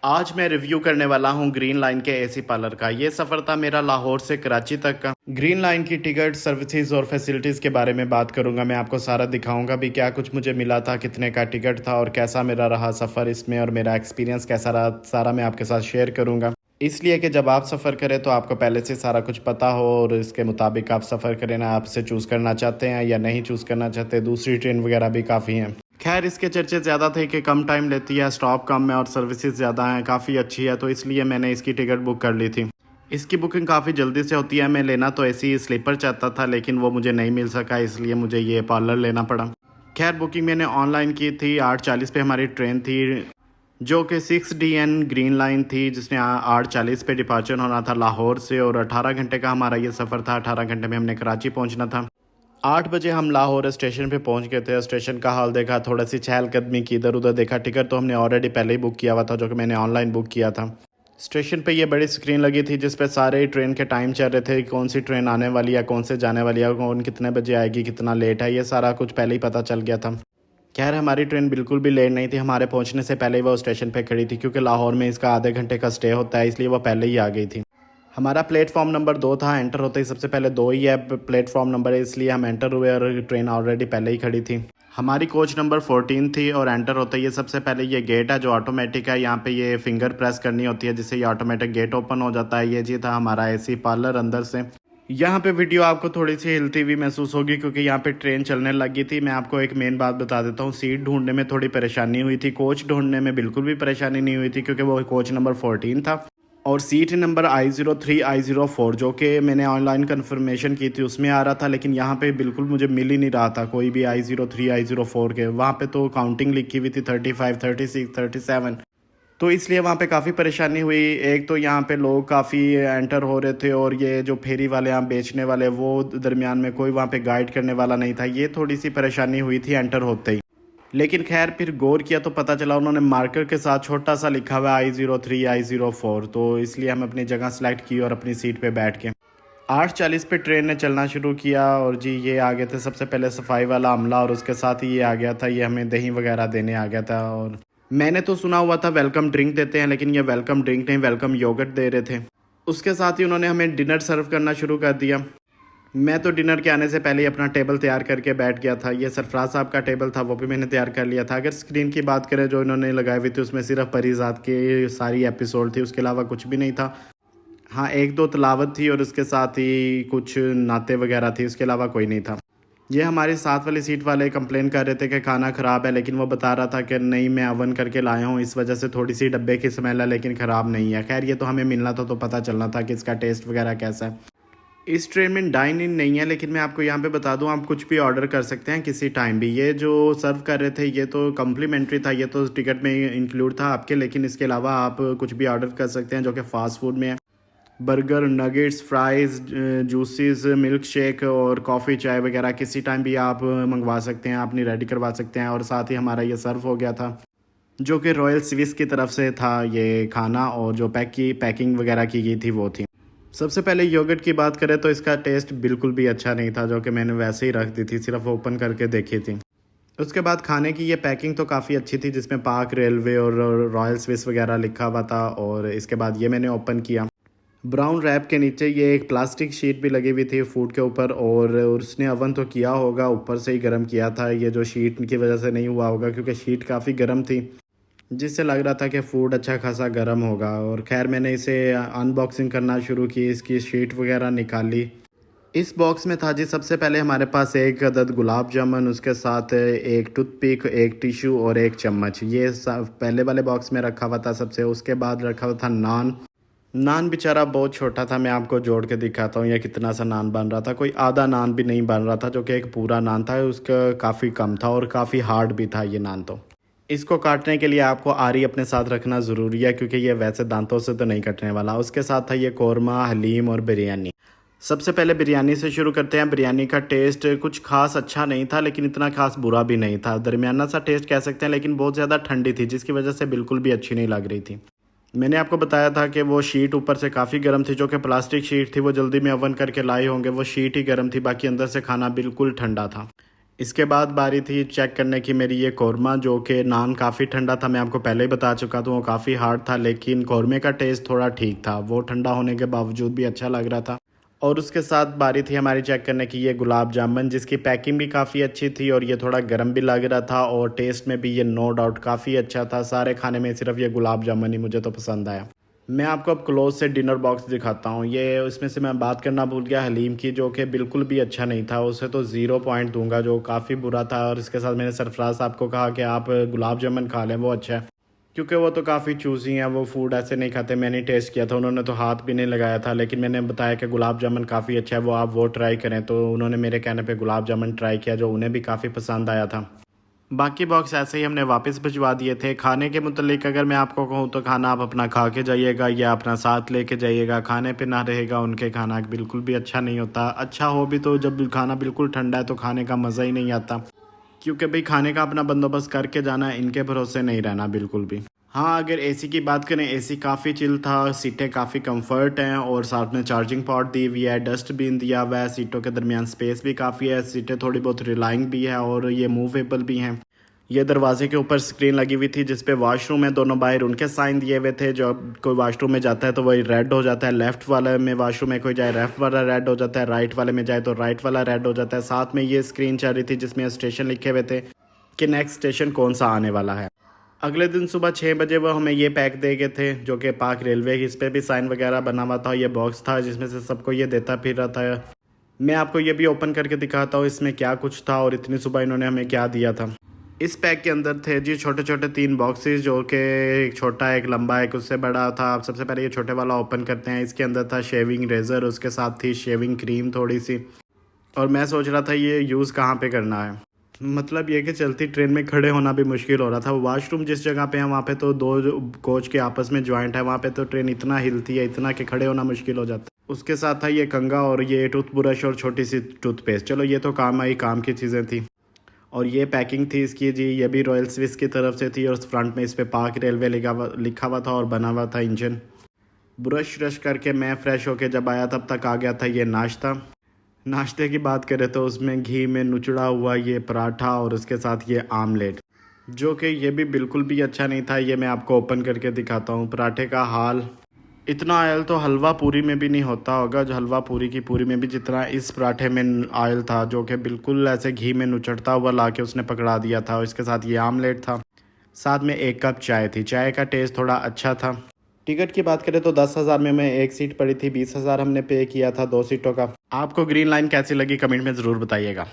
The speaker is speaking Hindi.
आज मैं रिव्यू करने वाला हूं ग्रीन लाइन के एसी पार्लर का। ये सफ़र था मेरा लाहौर से कराची तक का। ग्रीन लाइन की टिकट, सर्विसेज और फैसिलिटीज़ के बारे में बात करूंगा। मैं आपको सारा दिखाऊंगा भी क्या कुछ मुझे मिला था, कितने का टिकट था और कैसा मेरा रहा सफ़र इसमें और मेरा एक्सपीरियंस कैसा रहा, सारा मैं आपके साथ शेयर करूँगा। इसलिए कि जब आप सफ़र करें तो आपको पहले से सारा कुछ पता हो और इसके मुताबिक आप सफ़र करें ना। आपसे चूज़ करना चाहते हैं या नहीं चूज़ करना चाहते, दूसरी ट्रेन वगैरह भी काफ़ी हैं। खैर, इसके चर्चे ज़्यादा थे कि कम टाइम लेती है, स्टॉप कम है और सर्विसेज ज़्यादा हैं, काफ़ी अच्छी है, तो इसलिए मैंने इसकी टिकट बुक कर ली थी। इसकी बुकिंग काफ़ी जल्दी से होती है। मैं लेना तो ऐसी स्लीपर चाहता था लेकिन वो मुझे नहीं मिल सका, इसलिए मुझे ये पार्लर लेना पड़ा। खैर, बुकिंग मैंने ऑनलाइन की थी। 8:40 पे हमारी ट्रेन थी जो कि 6DN ग्रीन लाइन थी, जिसने 8:40 पे डिपार्चर होना था लाहौर से और 18 घंटे का हमारा ये सफ़र था। 18 घंटे में हमने कराची पहुंचना था। 8 बजे हम लाहौर स्टेशन पे पहुंच गए थे। स्टेशन का हाल देखा, थोड़ी सी चहलकदमी की, इधर उधर देखा। टिकट तो हमने ऑलरेडी पहले ही बुक किया हुआ था, जो कि मैंने ऑनलाइन बुक किया था। स्टेशन पे ये बड़ी स्क्रीन लगी थी जिस पे सारे ट्रेन के टाइम चल रहे थे, कौन सी ट्रेन आने वाली है, कौन से जाने वाली है, कौन कितने बजे आएगी, कितना लेट है, ये सारा कुछ पहले ही पता चल गया था। खैर, हमारी ट्रेन बिल्कुल भी लेट नहीं थी। हमारे पहुंचने से पहले ही वो स्टेशन पे खड़ी थी, क्योंकि लाहौर में इसका आधे घंटे का स्टे होता है, इसलिए वो पहले ही आ गई थी। हमारा प्लेटफॉर्म नंबर 2 था। एंटर होते ही सबसे पहले 2 ही है प्लेटफॉर्म नंबर, इसलिए हम एंटर हुए और ट्रेन ऑलरेडी पहले ही खड़ी थी। हमारी कोच नंबर 14 थी और एंटर होते ही सबसे पहले ये गेट है जो ऑटोमेटिक है। यहाँ पे ये फिंगर प्रेस करनी होती है जिससे ये ऑटोमेटिक गेट ओपन हो जाता है। ये जी था हमारा एसी पार्लर अंदर से। यहाँ पे वीडियो आपको थोड़ी सी हिलती हुई महसूस होगी क्योंकि यहाँ पे ट्रेन चलने लगी थी। मैं आपको एक मेन बात बता देता हूँ, सीट ढूंढने में थोड़ी परेशानी हुई थी। कोच ढूंढने में बिल्कुल भी परेशानी नहीं हुई थी क्योंकि वो कोच नंबर 14 था और सीट नंबर I03 I04 जो कि मैंने ऑनलाइन कंफर्मेशन की थी उसमें आ रहा था, लेकिन यहाँ पे बिल्कुल मुझे मिल ही नहीं रहा था कोई भी I03 I04 के। वहाँ पे तो काउंटिंग लिखी हुई थी 35 36 37, तो इसलिए वहाँ पे काफ़ी परेशानी हुई। एक तो यहाँ पे लोग काफ़ी एंटर हो रहे थे और ये जो फेरी वाले यहाँ बेचने वाले वो दरमियान में कोई वहाँ पे गाइड करने वाला नहीं था। ये थोड़ी सी परेशानी हुई थी एंटर होते ही, लेकिन खैर फिर गौर किया तो पता चला उन्होंने मार्कर के साथ छोटा सा लिखा हुआ है I03 I04, तो इसलिए हम अपनी जगह सेलेक्ट की और अपनी सीट पे बैठ के 8:40 पे ट्रेन ने चलना शुरू किया। और जी ये आ गए थे सबसे पहले सफाई वाला अमला और उसके साथ ही ये आ गया था, ये हमें दही वगैरह देने आ गया था। और मैंने तो सुना हुआ था वेलकम ड्रिंक देते हैं, लेकिन ये वेलकम ड्रिंक नहीं, वेलकम योगर्ट दे रहे थे। उसके साथ ही उन्होंने हमें डिनर सर्व करना शुरू कर दिया। मैं तो डिनर के आने से पहले ही अपना टेबल तैयार करके बैठ गया था। ये सरफराज साहब का टेबल था, वो भी मैंने तैयार कर लिया था। अगर स्क्रीन की बात करें जो इन्होंने लगाई हुई थी उसमें सिर्फ परीज़ात की सारी एपिसोड थी, उसके अलावा कुछ भी नहीं था। हाँ, 1-2 तलावत थी और उसके साथ ही कुछ नाते वगैरह थी, उसके अलावा कोई नहीं था। ये हमारी साथ वाली सीट वाले कंप्लेन कर रहे थे कि खाना ख़राब है, लेकिन वो बता रहा था कि नहीं मैं अवन करके लाया हूँ, इस वजह से थोड़ी सी डब्बे की स्मेल है लेकिन ख़राब नहीं है। खैर, ये तो हमें मिलना था तो पता चलना था कि इसका टेस्ट वगैरह कैसा है। इस ट्रेन में डाइन इन नहीं है, लेकिन मैं आपको यहाँ पे बता दूँ आप कुछ भी ऑर्डर कर सकते हैं किसी टाइम भी। ये जो सर्व कर रहे थे ये तो कम्प्लीमेंट्री था, ये तो टिकट में इंक्लूड था आपके, लेकिन इसके अलावा आप कुछ भी ऑर्डर कर सकते हैं जो कि फ़ास्ट फूड में है। Burger, nuggets, fries, juices, milk shake और कॉफ़ी, चाय वगैरह किसी टाइम भी आप मंगवा सकते हैं, अपनी रेडी करवा सकते हैं। और साथ ही हमारा ये सर्व हो गया था जो कि रॉयल स्विस की तरफ से था ये खाना, और जो पैकिंग वगैरह की गई थी वो थी। सबसे पहले योगर्ट की बात करें तो इसका टेस्ट बिल्कुल भी अच्छा नहीं था, जो कि मैंने वैसे ही रख दी थी, सिर्फ ओपन करके देखी थी। उसके बाद खाने की ये पैकिंग तो काफ़ी अच्छी थी जिसमें पाक रेलवे और रॉयल स्विस वगैरह लिखा हुआ था। और इसके बाद ये मैंने ओपन किया। ब्राउन रैप के नीचे ये एक प्लास्टिक शीट भी लगी हुई थी फूड के ऊपर, और उसने अवन तो किया होगा, ऊपर से ही गर्म किया था। ये जो शीट की वजह से नहीं हुआ होगा क्योंकि शीट काफ़ी गर्म थी, जिससे लग रहा था कि फ़ूड अच्छा खासा गर्म होगा। और खैर मैंने इसे अनबॉक्सिंग करना शुरू की, इसकी शीट वगैरह निकाली। इस बॉक्स में था जी सबसे पहले हमारे पास एक अदद गुलाब जामुन, उसके साथ एक टूथपिक, एक टिशू और एक चम्मच। ये पहले वाले बॉक्स में रखा हुआ था सबसे। उसके बाद रखा हुआ था नान बेचारा बहुत छोटा था, मैं आपको जोड़ के दिखाता हूँ ये कितना सा नान बन रहा था। कोई आधा नान भी नहीं बन रहा था, जो कि एक पूरा नान था, उसका काफ़ी कम था और काफ़ी हार्ड भी था ये नान। तो इसको काटने के लिए आपको आरी अपने साथ रखना ज़रूरी है क्योंकि ये वैसे दांतों से तो नहीं कटने वाला। उसके साथ था ये कौरमा, हलीम और बिरयानी। सबसे पहले बिरयानी से शुरू करते हैं। बिरयानी का टेस्ट कुछ खास अच्छा नहीं था, लेकिन इतना खास बुरा भी नहीं था, दरमियाना सा टेस्ट कह सकते हैं, लेकिन बहुत ज़्यादा ठंडी थी जिसकी वजह से बिल्कुल भी अच्छी नहीं लग रही थी। मैंने आपको बताया था कि वो शीट ऊपर से काफ़ी गर्म थी, जो कि प्लास्टिक शीट थी, वो जल्दी में ओवन करके लाए होंगे, वो शीट ही गर्म थी, बाकी अंदर से खाना बिल्कुल ठंडा था। इसके बाद बारी थी चेक करने की मेरी ये कौरमा, जो कि नान काफ़ी ठंडा था। मैं आपको पहले ही बता चुका था वो काफ़ी हार्ड था, लेकिन कौरमे का टेस्ट थोड़ा ठीक था, वो ठंडा होने के बावजूद भी अच्छा लग रहा था। और उसके साथ बारी थी हमारी चेक करने की ये गुलाब जामुन, जिसकी पैकिंग भी काफ़ी अच्छी थी और ये थोड़ा गर्म भी लग रहा था और टेस्ट में भी ये नो डाउट काफ़ी अच्छा था। सारे खाने में सिर्फ ये गुलाब जामुन ही मुझे तो पसंद आया। मैं आपको अब क्लोज से डिनर बॉक्स दिखाता हूँ। ये इसमें से मैं बात करना भूल गया हलीम की, जो कि बिल्कुल भी अच्छा नहीं था, उसे तो 0 पॉइंट दूंगा, जो काफ़ी बुरा था। और इसके साथ मैंने सरफराज साहब को कहा कि आप गुलाब जामुन खा लें, वो अच्छा है, क्योंकि वो तो काफ़ी चूज़ी हैं, वो फूड ऐसे नहीं खाते। मैंने टेस्ट किया था, उन्होंने तो हाथ भी नहीं लगाया था, लेकिन मैंने बताया कि गुलाब जामुन काफ़ी अच्छा है, वो आप वो ट्राई करें। तो उन्होंने मेरे कहने पे गुलाब जामुन ट्राई किया, जो उन्हें भी काफ़ी पसंद आया था। बाकी बॉक्स ऐसे ही हमने वापस भिजवा दिए थे। खाने के मुतल्लिक अगर मैं आपको कहूँ तो खाना आप अपना खा के जाइएगा या अपना साथ लेके जाइएगा। खाने पे ना रहेगा उनके खाना बिल्कुल भी अच्छा नहीं होता। अच्छा हो भी तो जब खाना बिल्कुल ठंडा है तो खाने का मज़ा ही नहीं आता, क्योंकि भाई खाने का अपना बंदोबस्त करके जाना है, इनके भरोसे नहीं रहना बिल्कुल भी। हाँ, अगर एसी की बात करें, एसी काफ़ी चिल था, सीटें काफ़ी कंफर्ट हैं और साथ में चार्जिंग पॉट दी हुई है, डस्टबिन दिया हुआ है, सीटों के दरमियान स्पेस भी काफ़ी है, सीटें थोड़ी बहुत रिलाइंग भी है और ये मूवेबल भी हैं। ये दरवाजे के ऊपर स्क्रीन लगी हुई थी जिस पे वॉशरूम है, दोनों बाहर उनके साइन दिए हुए थे। जो कोई वॉशरूम में जाता है तो वही रेड हो जाता है, लेफ़्ट वाले में वॉशरूम में कोई जाए लेफ़्ट वाला रेड हो जाता है, राइट वाले में जाए तो राइट वाला रेड हो जाता है। साथ में ये स्क्रीन चल रही थी जिसमें स्टेशन लिखे हुए थे कि नेक्स्ट स्टेशन कौन सा आने वाला है। अगले दिन सुबह 6 बजे वो हमें ये पैक दे गए थे, जो कि पाक रेलवे, इस पर भी साइन वगैरह बना हुआ था। ये बॉक्स था जिसमें से सबको ये देता फिर रहा था। मैं आपको ये भी ओपन करके दिखाता हूँ इसमें क्या कुछ था और इतनी सुबह इन्होंने हमें क्या दिया था। इस पैक के अंदर थे जी छोटे छोटे 3 बॉक्सेस, जो कि एक छोटा, एक लंबा, एक उससे बड़ा था। आप सबसे पहले ये छोटे वाला ओपन करते हैं। इसके अंदर था शेविंग रेज़र, उसके साथ थी शेविंग क्रीम थोड़ी सी। और मैं सोच रहा था ये यूज़ कहाँ पे करना है, मतलब ये कि चलती ट्रेन में खड़े होना भी मुश्किल हो रहा था। वॉशरूम जिस जगह पे है वहाँ पे तो 2 कोच के आपस में जॉइंट है, वहाँ पे तो ट्रेन इतना हिलती है, इतना कि खड़े होना मुश्किल हो जाता है। उसके साथ था ये कंघा और ये टूथ ब्रश और छोटी सी टूथपेस्ट। चलो ये तो काम आई, काम की चीज़ें थी। और ये पैकिंग थी इसकी जी, ये भी रॉयल स्विस की तरफ से थी और फ्रंट में इस पर पाक रेलवे लिखा हुआ था और बना हुआ था इंजन। ब्रश व्रश करके मैं फ़्रेश होके जब आया तब तक आ गया था ये नाश्ता। नाश्ते की बात करें तो उसमें घी में नुचड़ा हुआ ये पराठा और उसके साथ ये आमलेट, जो कि ये भी बिल्कुल भी अच्छा नहीं था। ये मैं आपको ओपन करके दिखाता हूँ पराठे का हाल। इतना ऑयल तो हलवा पूरी में भी नहीं होता होगा, जो हलवा पूरी की पूरी में भी जितना इस पराठे में ऑयल था, जो कि बिल्कुल ऐसे घी में नुचड़ता हुआ ला के उसने पकड़ा दिया था। और इसके साथ ये आमलेट था, साथ में 1 कप चाय थी। चाय का टेस्ट थोड़ा अच्छा था। टिकट की बात करें तो 10,000 में मैं 1 सीट पड़ी थी, 20,000 हमने पे किया था 2 सीटों का। आपको ग्रीन लाइन कैसी लगी कमेंट में ज़रूर बताइएगा।